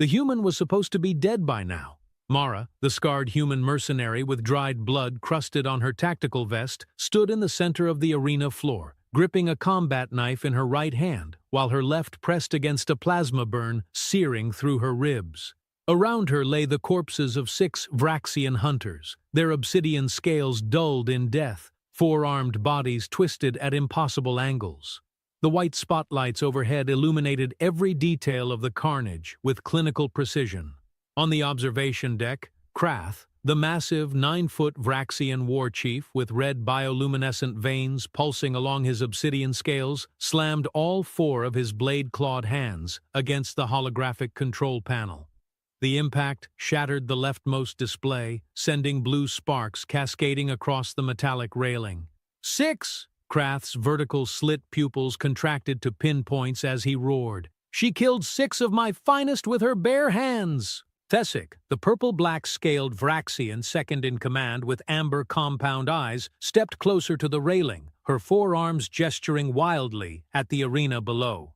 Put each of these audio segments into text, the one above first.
The human was supposed to be dead by now. Mara, the scarred human mercenary with dried blood crusted on her tactical vest, stood in the center of the arena floor, gripping a combat knife in her right hand, while her left pressed against a plasma burn, searing through her ribs. Around her lay the corpses of 6 Vraxian hunters, their obsidian scales dulled in death, four-armed bodies twisted at impossible angles. The white spotlights overhead illuminated every detail of the carnage with clinical precision. On the observation deck, Krath, the massive 9-foot Vraxian war chief with red bioluminescent veins pulsing along his obsidian scales, slammed all 4 of his blade-clawed hands against the holographic control panel. The impact shattered the leftmost display, sending blue sparks cascading across the metallic railing. 6! Krath's vertical slit pupils contracted to pinpoints as he roared. She killed 6 of my finest with her bare hands! Thesic, the purple-black scaled Vraxian second in command with amber compound eyes, stepped closer to the railing, her forearms gesturing wildly at the arena below.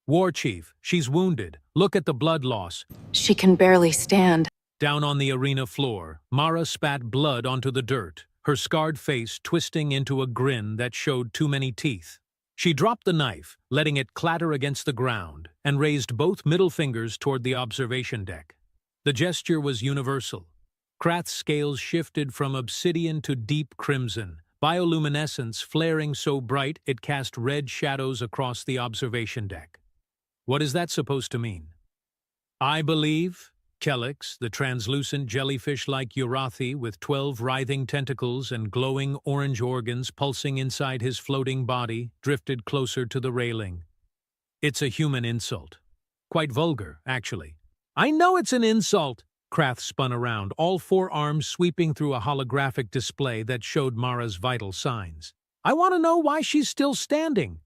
War Chief, she's wounded. Look at the blood loss. She can barely stand. Down on the arena floor, Mara spat blood onto the dirt, her scarred face twisting into a grin that showed too many teeth. She dropped the knife, letting it clatter against the ground, and raised both middle fingers toward the observation deck. The gesture was universal. Krath's scales shifted from obsidian to deep crimson, bioluminescence flaring so bright it cast red shadows across the observation deck. What is that supposed to mean? I believe, Kelix, the translucent jellyfish-like Urathi with 12 writhing tentacles and glowing orange organs pulsing inside his floating body, drifted closer to the railing. It's a human insult. Quite vulgar, actually. I know it's an insult! Krath spun around, all 4 arms sweeping through a holographic display that showed Mara's vital signs. I want to know why she's still standing.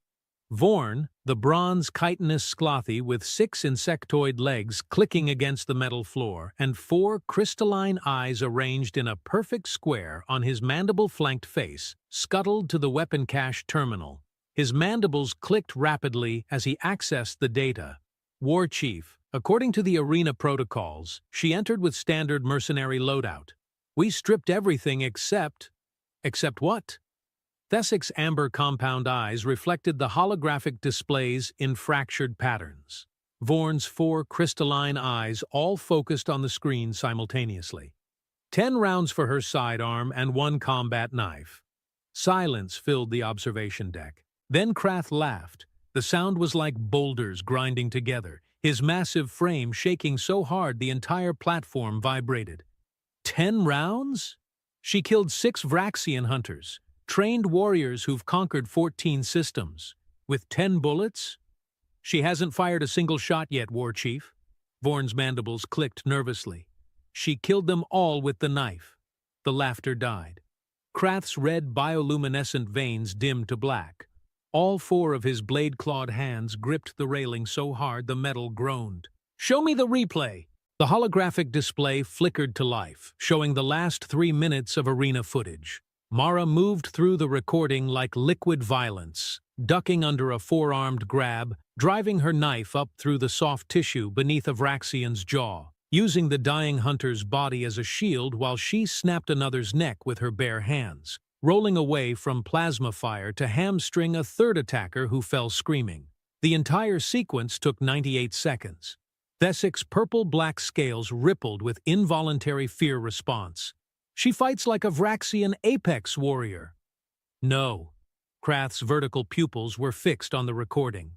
Vorn, the bronze chitinous Sclothy with 6 insectoid legs clicking against the metal floor and 4 crystalline eyes arranged in a perfect square on his mandible-flanked face, scuttled to the weapon cache terminal. His mandibles clicked rapidly as he accessed the data. War Chief, according to the arena protocols, she entered with standard mercenary loadout. We stripped everything except... Except what? Thesic's amber compound eyes reflected the holographic displays in fractured patterns. Vorn's 4 crystalline eyes all focused on the screen simultaneously. 10 rounds for her sidearm and 1 combat knife. Silence filled the observation deck. Then Krath laughed. The sound was like boulders grinding together, his massive frame shaking so hard the entire platform vibrated. 10 rounds? She killed 6 Vraxian hunters, trained warriors who've conquered 14 systems. With 10 bullets? She hasn't fired a single shot yet, War Chief. Vorn's mandibles clicked nervously. She killed them all with the knife. The laughter died. Krath's red bioluminescent veins dimmed to black. All 4 of his blade-clawed hands gripped the railing so hard the metal groaned. Show me the replay! The holographic display flickered to life, showing the last 3 minutes of arena footage. Mara moved through the recording like liquid violence, ducking under a 4-armed grab, driving her knife up through the soft tissue beneath a Vraxian's jaw, using the dying hunter's body as a shield while she snapped another's neck with her bare hands, rolling away from plasma fire to hamstring a 3rd attacker who fell screaming. The entire sequence took 98 seconds. Thesic's purple-black scales rippled with involuntary fear response. She fights like a Vraxian apex warrior. No. Krath's vertical pupils were fixed on the recording.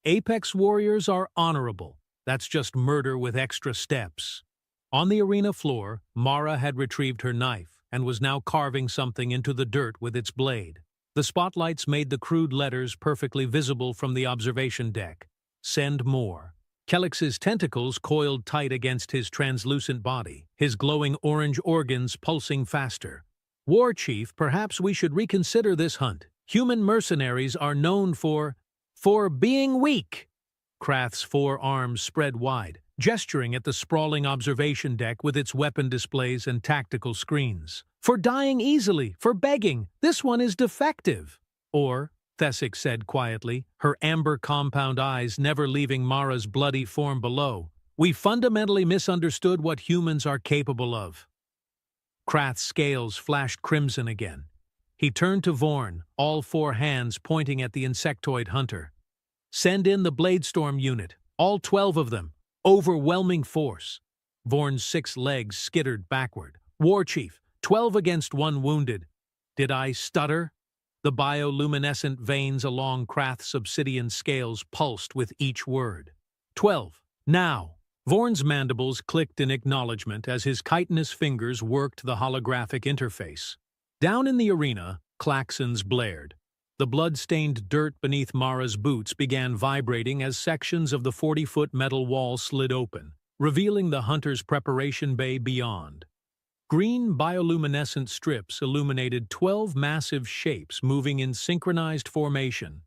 Apex warriors are honorable. That's just murder with extra steps. On the arena floor, Mara had retrieved her knife and was now carving something into the dirt with its blade. The spotlights made the crude letters perfectly visible from the observation deck. Send more. Kelix's tentacles coiled tight against his translucent body, his glowing orange organs pulsing faster. War Chief, perhaps we should reconsider this hunt. Human mercenaries are known for being weak. Krath's 4 arms spread wide, gesturing at the sprawling observation deck with its weapon displays and tactical screens. For dying easily, for begging, this one is defective. Or, Thesic said quietly, her amber compound eyes never leaving Mara's bloody form below. We fundamentally misunderstood what humans are capable of. Krath's scales flashed crimson again. He turned to Vorn, all four hands pointing at the insectoid hunter. Send in the Bladestorm unit, all 12 of them. Overwhelming force. Vorn's 6 legs skittered backward. War Chief, 12 against 1 wounded. Did I stutter? The bioluminescent veins along Krath's obsidian scales pulsed with each word. 12. Now. Vorn's mandibles clicked in acknowledgement as his chitinous fingers worked the holographic interface. Down in the arena, klaxons blared. The blood-stained dirt beneath Mara's boots began vibrating as sections of the 40-foot metal wall slid open, revealing the hunter's preparation bay beyond. Green bioluminescent strips illuminated 12 massive shapes moving in synchronized formation.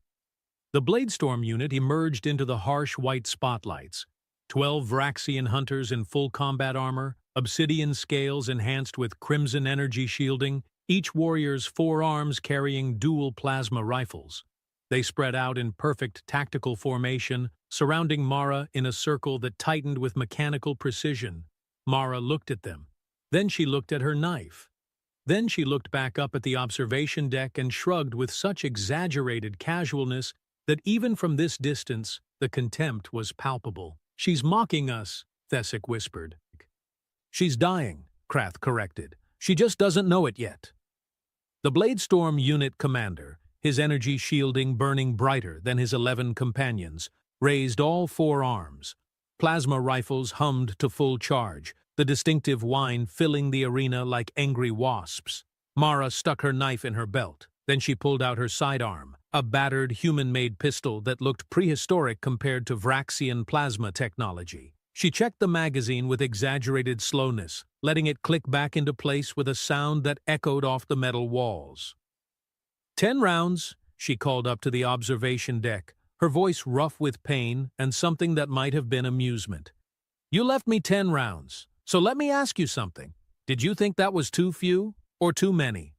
The Bladestorm unit emerged into the harsh white spotlights. 12 Vraxian hunters in full combat armor, obsidian scales enhanced with crimson energy shielding, each warrior's 4 arms carrying dual plasma rifles. They spread out in perfect tactical formation, surrounding Mara in a circle that tightened with mechanical precision. Mara looked at them. Then she looked at her knife. Then she looked back up at the observation deck and shrugged with such exaggerated casualness that even from this distance, the contempt was palpable. "She's mocking us," Thesic whispered. "She's dying," Krath corrected. "She just doesn't know it yet." The Bladestorm unit commander, his energy shielding burning brighter than his 11 companions, raised all 4 arms. Plasma rifles hummed to full charge, the distinctive whine filling the arena like angry wasps. Mara stuck her knife in her belt. Then she pulled out her sidearm, a battered human-made pistol that looked prehistoric compared to Vraxian plasma technology. She checked the magazine with exaggerated slowness, letting it click back into place with a sound that echoed off the metal walls. 10 rounds, she called up to the observation deck, her voice rough with pain and something that might have been amusement. "You left me 10 rounds, so let me ask you something. Did you think that was too few or too many?"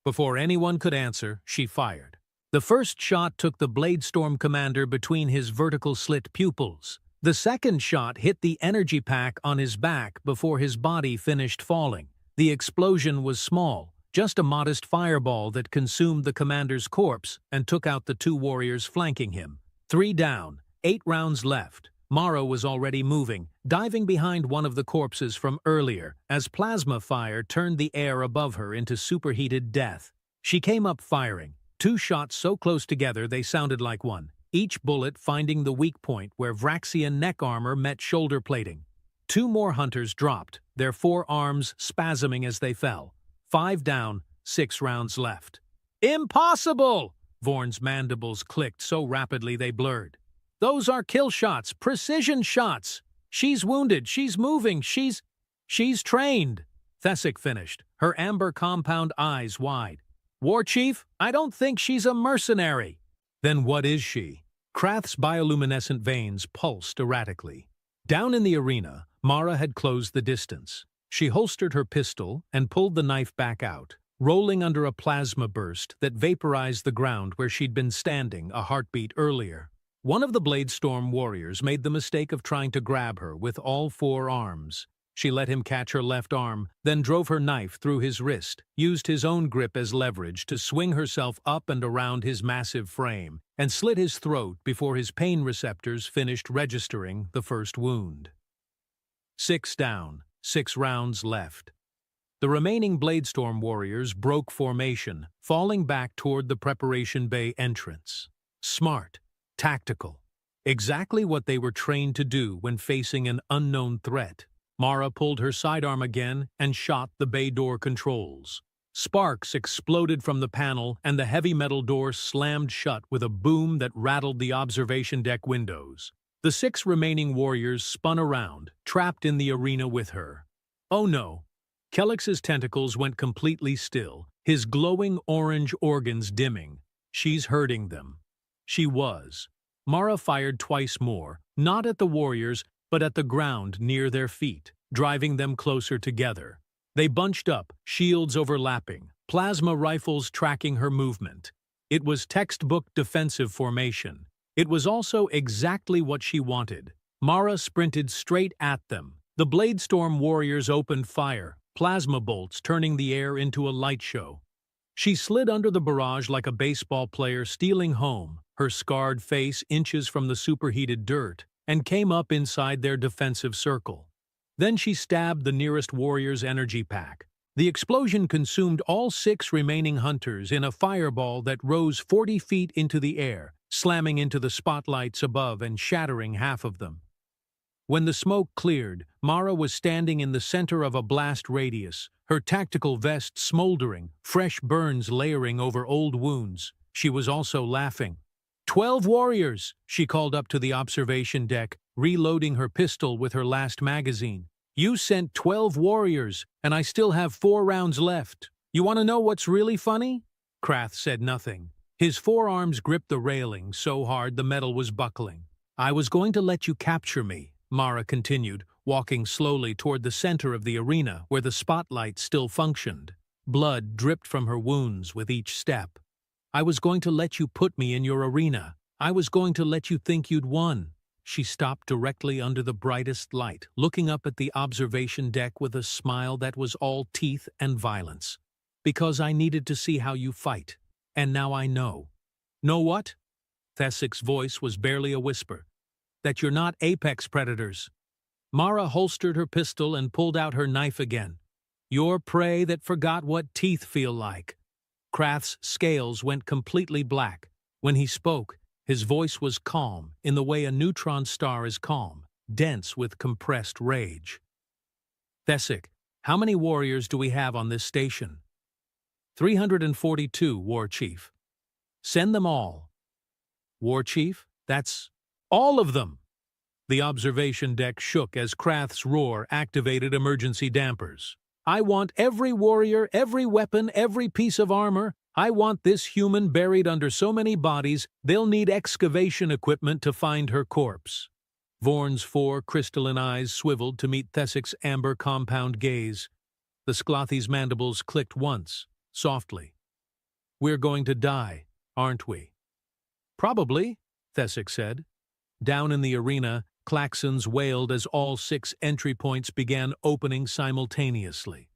Before anyone could answer, she fired. The first shot took the Bladestorm commander between his vertical slit pupils. The second shot hit the energy pack on his back before his body finished falling. The explosion was small, just a modest fireball that consumed the commander's corpse and took out the 2 warriors flanking him. 3 down, 8 rounds left. Mara was already moving, diving behind one of the corpses from earlier, as plasma fire turned the air above her into superheated death. She came up firing, 2 shots so close together they sounded like one, each bullet finding the weak point where Vraxian neck armor met shoulder plating. 2 more hunters dropped, their 4 arms spasming as they fell. 5 down, 6 rounds left. "Impossible!" Vorn's mandibles clicked so rapidly they blurred. "Those are kill shots, precision shots. She's wounded, she's moving, she's trained." Thesic finished, her amber compound eyes wide. "War Chief, I don't think she's a mercenary." "Then what is she?" Krath's bioluminescent veins pulsed erratically. Down in the arena, Mara had closed the distance. She holstered her pistol and pulled the knife back out, rolling under a plasma burst that vaporized the ground where she'd been standing a heartbeat earlier. One of the Bladestorm warriors made the mistake of trying to grab her with all 4 arms. She let him catch her left arm, then drove her knife through his wrist, used his own grip as leverage to swing herself up and around his massive frame, and slit his throat before his pain receptors finished registering the first wound. 6 down, 6 rounds left. The remaining Bladestorm warriors broke formation, falling back toward the preparation bay entrance. Smart. Tactical. Exactly what they were trained to do when facing an unknown threat. Mara pulled her sidearm again and shot the bay door controls. Sparks exploded from the panel and the heavy metal door slammed shut with a boom that rattled the observation deck windows. The 6 remaining warriors spun around, trapped in the arena with her. Oh no. Kellix's tentacles went completely still, his glowing orange organs dimming. She's hurting them. She was. Mara fired twice more, not at the warriors, but at the ground near their feet, driving them closer together. They bunched up, shields overlapping, plasma rifles tracking her movement. It was textbook defensive formation. It was also exactly what she wanted. Mara sprinted straight at them. The Bladestorm warriors opened fire, plasma bolts turning the air into a light show. She slid under the barrage like a baseball player stealing home, her scarred face inches from the superheated dirt, and came up inside their defensive circle. Then she stabbed the nearest warrior's energy pack. The explosion consumed all 6 remaining hunters in a fireball that rose 40 feet into the air, slamming into the spotlights above and shattering half of them. When the smoke cleared, Mara was standing in the center of a blast radius, her tactical vest smoldering, fresh burns layering over old wounds. She was also laughing. 12 warriors, she called up to the observation deck, reloading her pistol with her last magazine. You sent 12 warriors, and I still have 4 rounds left. You want to know what's really funny? Krath said nothing. His forearms gripped the railing so hard the metal was buckling. I was going to let you capture me, Mara continued, walking slowly toward the center of the arena where the spotlight still functioned. Blood dripped from her wounds with each step. I was going to let you put me in your arena. I was going to let you think you'd won. She stopped directly under the brightest light, looking up at the observation deck with a smile that was all teeth and violence. Because I needed to see how you fight. And now I know. Know what? Thesik's voice was barely a whisper. That you're not apex predators. Mara holstered her pistol and pulled out her knife again. You're prey that forgot what teeth feel like. Krath's scales went completely black. When he spoke, his voice was calm in the way a neutron star is calm, dense with compressed rage. Thesik, how many warriors do we have on this station? 342, War Chief. Send them all. War Chief? That's all of them! The observation deck shook as Krath's roar activated emergency dampers. I want every warrior, every weapon, every piece of armor. I want this human buried under so many bodies, they'll need excavation equipment to find her corpse. Vorn's 4 crystalline eyes swiveled to meet Thesik's amber compound gaze. The Sklathi's mandibles clicked once, softly. We're going to die, aren't we? Probably, Thesik said. Down in the arena, klaxons wailed as all 6 entry points began opening simultaneously.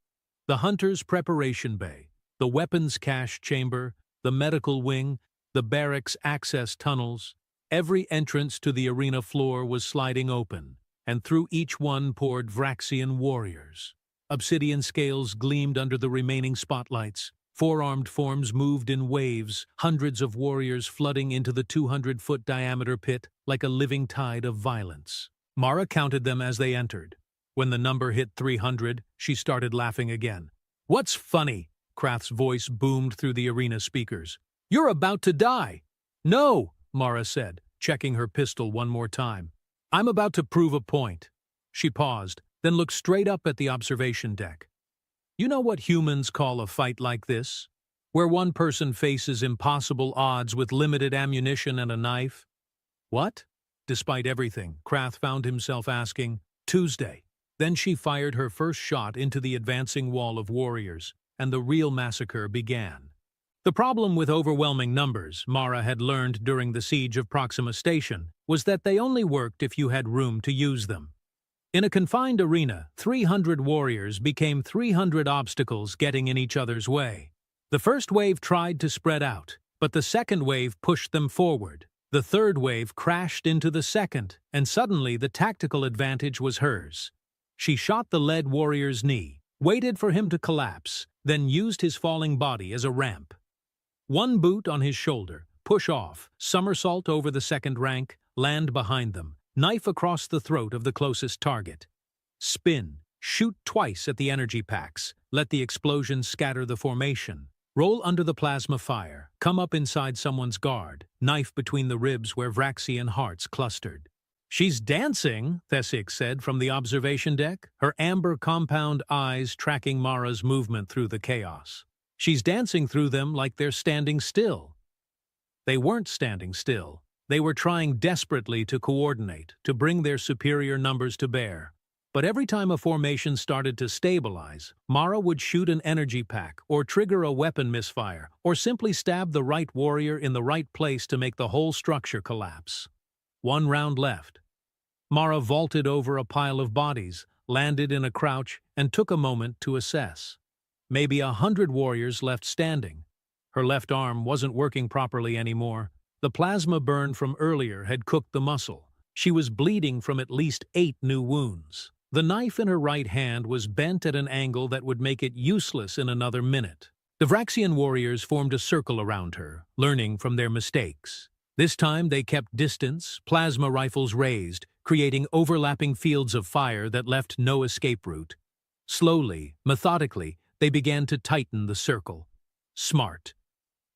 The Hunter's Preparation Bay, the Weapons Cache Chamber, the Medical Wing, the Barracks Access Tunnels, every entrance to the arena floor was sliding open, and through each one poured Vraxian warriors. Obsidian scales gleamed under the remaining spotlights. 4-armed forms moved in waves, hundreds of warriors flooding into the 200-foot diameter pit like a living tide of violence. Mara counted them as they entered. When the number hit 300, she started laughing again. What's funny? Krath's voice boomed through the arena speakers. You're about to die. No, Mara said, checking her pistol one more time. I'm about to prove a point. She paused, then looked straight up at the observation deck. You know what humans call a fight like this? Where one person faces impossible odds with limited ammunition and a knife? What? Despite everything, Krath found himself asking, Tuesday. Then she fired her first shot into the advancing wall of warriors, and the real massacre began. The problem with overwhelming numbers, Mara had learned during the siege of Proxima Station, was that they only worked if you had room to use them. In a confined arena, 300 warriors became 300 obstacles getting in each other's way. The first wave tried to spread out, but the second wave pushed them forward. The third wave crashed into the second, and suddenly the tactical advantage was hers. She shot the lead warrior's knee, waited for him to collapse, then used his falling body as a ramp. One boot on his shoulder, push off, somersault over the second rank, land behind them, knife across the throat of the closest target. Spin, shoot twice at the energy packs, let the explosion scatter the formation. Roll under the plasma fire, come up inside someone's guard, knife between the ribs where Vraxian hearts clustered. She's dancing, Thesik said from the observation deck, her amber compound eyes tracking Mara's movement through the chaos. She's dancing through them like they're standing still. They weren't standing still. They were trying desperately to coordinate, to bring their superior numbers to bear. But every time a formation started to stabilize, Mara would shoot an energy pack, or trigger a weapon misfire, or simply stab the right warrior in the right place to make the whole structure collapse. 1 round left. Mara vaulted over a pile of bodies, landed in a crouch, and took a moment to assess. Maybe 100 warriors left standing. Her left arm wasn't working properly anymore. The plasma burn from earlier had cooked the muscle. She was bleeding from at least 8 new wounds. The knife in her right hand was bent at an angle that would make it useless in another minute. The Vraxian warriors formed a circle around her, learning from their mistakes. This time they kept distance, plasma rifles raised, creating overlapping fields of fire that left no escape route. Slowly, methodically, they began to tighten the circle. Smart.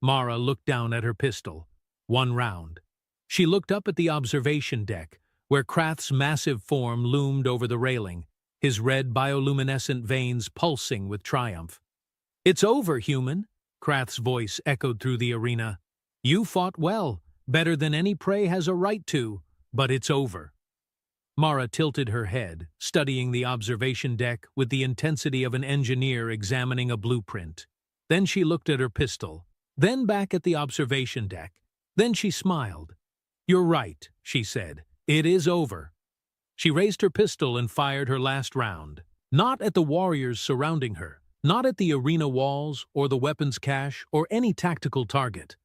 Mara looked down at her pistol. 1 round. She looked up at the observation deck, where Krath's massive form loomed over the railing, his red bioluminescent veins pulsing with triumph. "It's over, human," Krath's voice echoed through the arena. "You fought well, better than any prey has a right to, but it's over." Mara tilted her head, studying the observation deck with the intensity of an engineer examining a blueprint. Then she looked at her pistol, then back at the observation deck. Then she smiled. "You're right," she said. "It is over." She raised her pistol and fired her last round. Not at the warriors surrounding her, not at the arena walls or the weapons cache or any tactical target.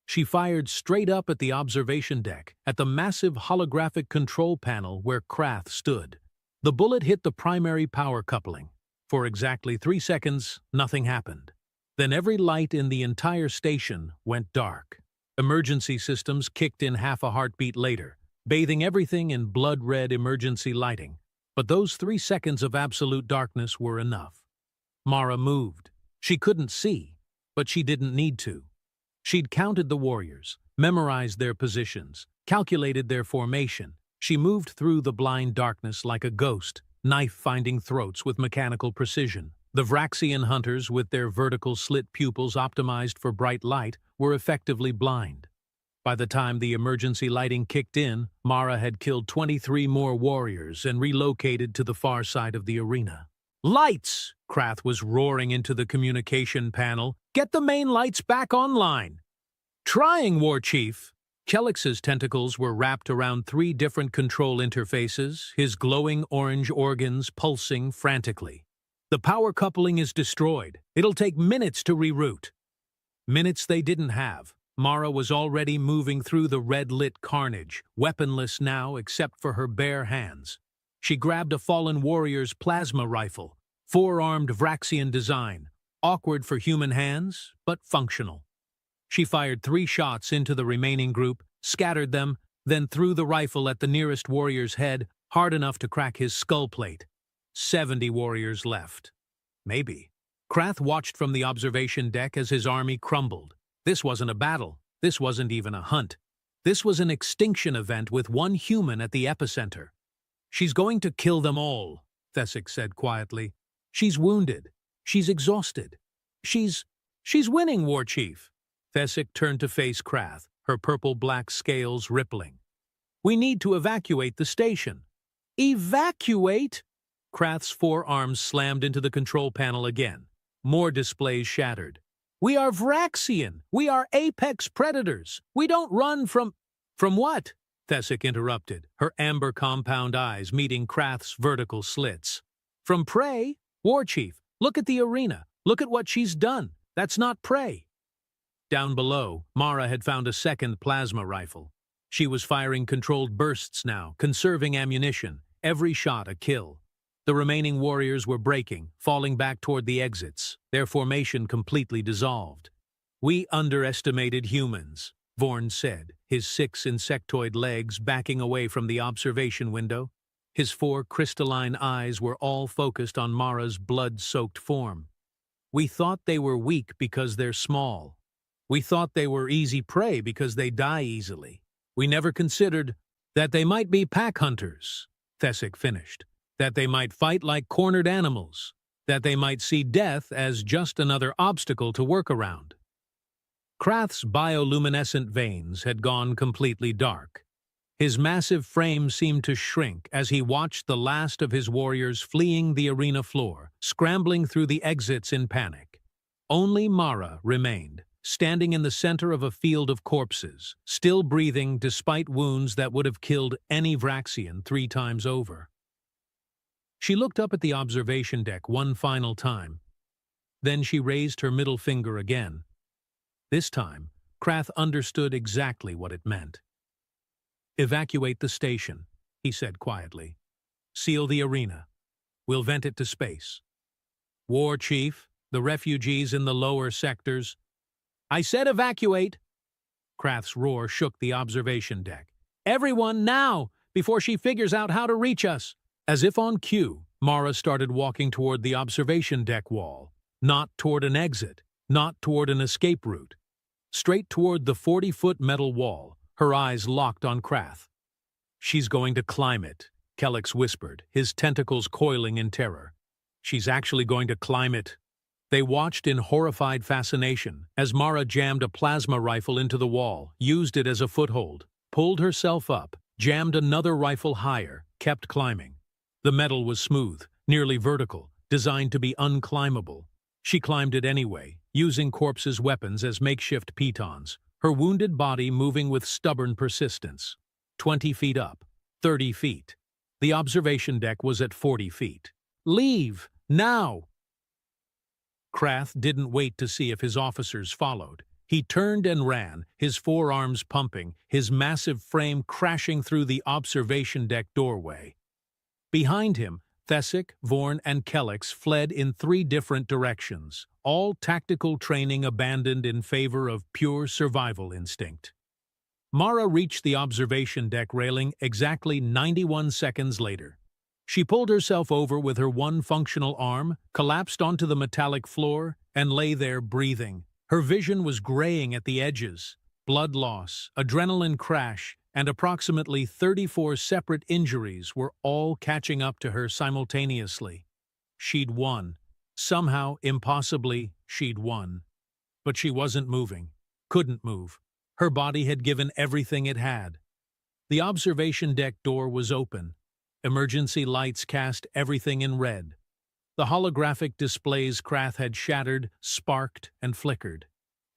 She fired straight up at the observation deck, at the massive holographic control panel where Krath stood. The bullet hit the primary power coupling. For exactly 3 seconds, nothing happened. Then every light in the entire station went dark. Emergency systems kicked in half a heartbeat later, bathing everything in blood-red emergency lighting. But those 3 seconds of absolute darkness were enough. Mara moved. She couldn't see, but she didn't need to. She'd counted the warriors, memorized their positions, calculated their formation. She moved through the blind darkness like a ghost, knife-finding throats with mechanical precision. The Vraxian hunters, with their vertical slit pupils optimized for bright light, were effectively blind. By the time the emergency lighting kicked in, Mara had killed 23 more warriors and relocated to the far side of the arena. "Lights!" Krath was roaring into the communication panel. "Get the main lights back online!" "Trying, War Chief!" Kellix's tentacles were wrapped around 3 different control interfaces, his glowing orange organs pulsing frantically. "The power coupling is destroyed. It'll take minutes to reroute." Minutes they didn't have. Mara was already moving through the red-lit carnage, weaponless now except for her bare hands. She grabbed a fallen warrior's plasma rifle, 4-armed Vraxian design, awkward for human hands, but functional. She fired 3 shots into the remaining group, scattered them, then threw the rifle at the nearest warrior's head, hard enough to crack his skull plate. 70 warriors left. Maybe. Krath watched from the observation deck as his army crumbled. This wasn't a battle. This wasn't even a hunt. This was an extinction event with 1 human at the epicenter. "She's going to kill them all," Thesic said quietly. "She's wounded. She's exhausted. She's winning, War Chief." Thesic turned to face Krath, her purple-black scales rippling. "We need to evacuate the station." "Evacuate?" Krath's 4 arms slammed into the control panel again. More displays shattered. "We are Vraxian. We are apex predators. We don't run from—" "From what?" Thesic interrupted, her amber compound eyes meeting Krath's vertical slits. "From prey? War Chief, look at the arena. Look at what she's done. That's not prey." Down below, Mara had found a second plasma rifle. She was firing controlled bursts now, conserving ammunition, every shot a kill. The remaining warriors were breaking, falling back toward the exits, their formation completely dissolved. "We underestimated humans," Vorn said, his 6 insectoid legs backing away from the observation window. His 4 crystalline eyes were all focused on Mara's blood-soaked form. "We thought they were weak because they're small. We thought they were easy prey because they die easily. We never considered that they might be pack hunters," Thesic finished. "That they might fight like cornered animals. That they might see death as just another obstacle to work around." Krath's bioluminescent veins had gone completely dark. His massive frame seemed to shrink as he watched the last of his warriors fleeing the arena floor, scrambling through the exits in panic. Only Mara remained, standing in the center of a field of corpses, still breathing despite wounds that would have killed any Vraxian 3 times over. She looked up at the observation deck one final time. Then she raised her middle finger again. This time, Krath understood exactly what it meant. "Evacuate the station," he said quietly. "Seal the arena. We'll vent it to space. War Chief, the refugees in the lower sectors—" "I said evacuate!" Krath's roar shook the observation deck. "Everyone, now, before she figures out how to reach us!" As if on cue, Mara started walking toward the observation deck wall, not toward an exit, not toward an escape route. Straight toward the 40-foot metal wall, her eyes locked on Krath. "She's going to climb it," Kellex whispered, his tentacles coiling in terror. "She's actually going to climb it." They watched in horrified fascination as Mara jammed a plasma rifle into the wall, used it as a foothold, pulled herself up, jammed another rifle higher, kept climbing. The metal was smooth, nearly vertical, designed to be unclimbable. She climbed it anyway, using corpses' weapons as makeshift pitons, her wounded body moving with stubborn persistence. 20 feet up, 30 feet. The observation deck was at 40 feet. "Leave! Now!" Krath didn't wait to see if his officers followed. He turned and ran, his forearms pumping, his massive frame crashing through the observation deck doorway. Behind him, Thesic, Vorn, and Kellex fled in 3 different directions, all tactical training abandoned in favor of pure survival instinct. Mara reached the observation deck railing exactly 91 seconds later. She pulled herself over with her one functional arm, collapsed onto the metallic floor, and lay there breathing. Her vision was graying at the edges. Blood loss, adrenaline crash, and approximately 34 separate injuries were all catching up to her simultaneously. She'd won. Somehow, impossibly, she'd won. But she wasn't moving. Couldn't move. Her body had given everything it had. The observation deck door was open. Emergency lights cast everything in red. The holographic displays Krath had shattered, sparked, and flickered.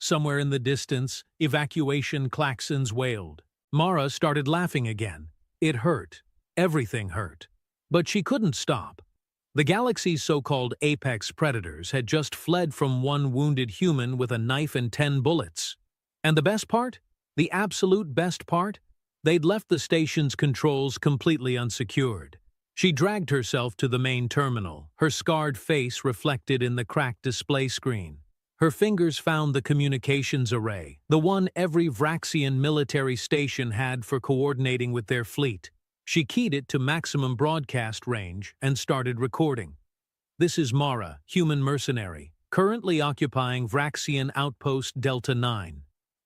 Somewhere in the distance, evacuation klaxons wailed. Mara started laughing again. It hurt. Everything hurt. But she couldn't stop. The galaxy's so-called apex predators had just fled from one wounded human with a knife and 10 bullets. And the best part? The absolute best part? They'd left the station's controls completely unsecured. She dragged herself to the main terminal, her scarred face reflected in the cracked display screen. Her fingers found the communications array, the one every Vraxian military station had for coordinating with their fleet. She keyed it to maximum broadcast range and started recording. "This is Mara, human mercenary, currently occupying Vraxian Outpost Delta 9.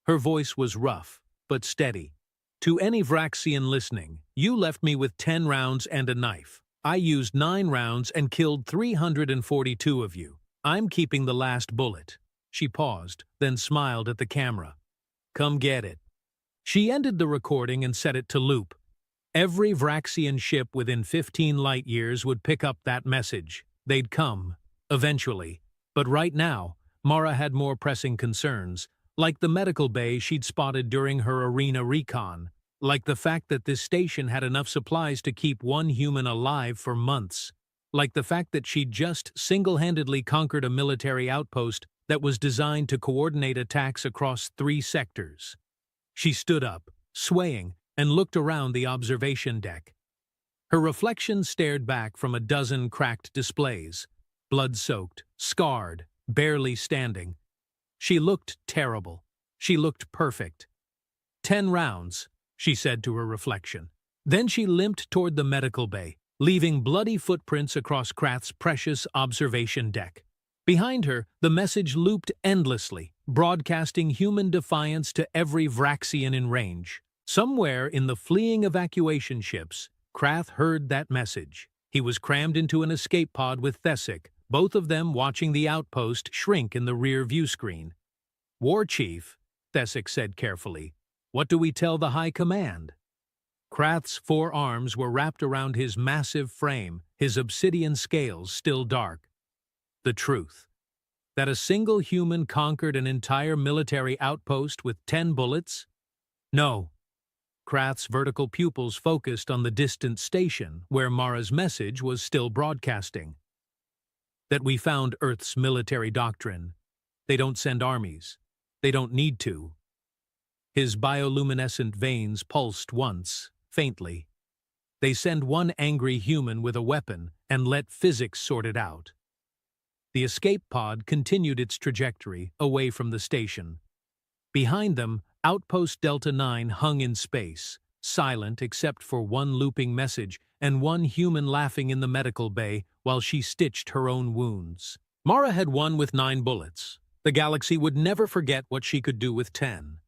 Her voice was rough, but steady. "To any Vraxian listening, you left me with 10 rounds and a knife. I used 9 rounds and killed 342 of you. I'm keeping the last bullet." She paused, then smiled at the camera. "Come get it." She ended the recording and set it to loop. Every Vraxian ship within 15 light-years would pick up that message. They'd come, eventually. But right now, Mara had more pressing concerns, like the medical bay she'd spotted during her arena recon, like the fact that this station had enough supplies to keep one human alive for months, like the fact that she'd just single-handedly conquered a military outpost that was designed to coordinate attacks across 3 sectors. She stood up, swaying, and looked around the observation deck. Her reflection stared back from a dozen cracked displays, blood-soaked, scarred, barely standing. She looked terrible. She looked perfect. 10 rounds, she said to her reflection. Then she limped toward the medical bay, leaving bloody footprints across Krath's precious observation deck. Behind her, the message looped endlessly, broadcasting human defiance to every Vraxian in range. Somewhere in the fleeing evacuation ships, Krath heard that message. He was crammed into an escape pod with Thesic, both of them watching the outpost shrink in the rear view screen. "War Chief," Thesic said carefully, "what do we tell the High Command?" Krath's 4 arms were wrapped around his massive frame, his obsidian scales still dark. "The truth. That a single human conquered an entire military outpost with 10 bullets? No. Krath's vertical pupils focused on the distant station where Mara's message was still broadcasting. That we found Earth's military doctrine. They don't send armies. They don't need to. His bioluminescent veins pulsed once, faintly. They send one angry human with a weapon and let physics sort it out. The escape pod continued its trajectory away from the station. Behind them, Outpost Delta 9 hung in space, silent except for one looping message and one human laughing in the medical bay while she stitched her own wounds. Mara had won with 9 bullets. The galaxy would never forget what she could do with 10.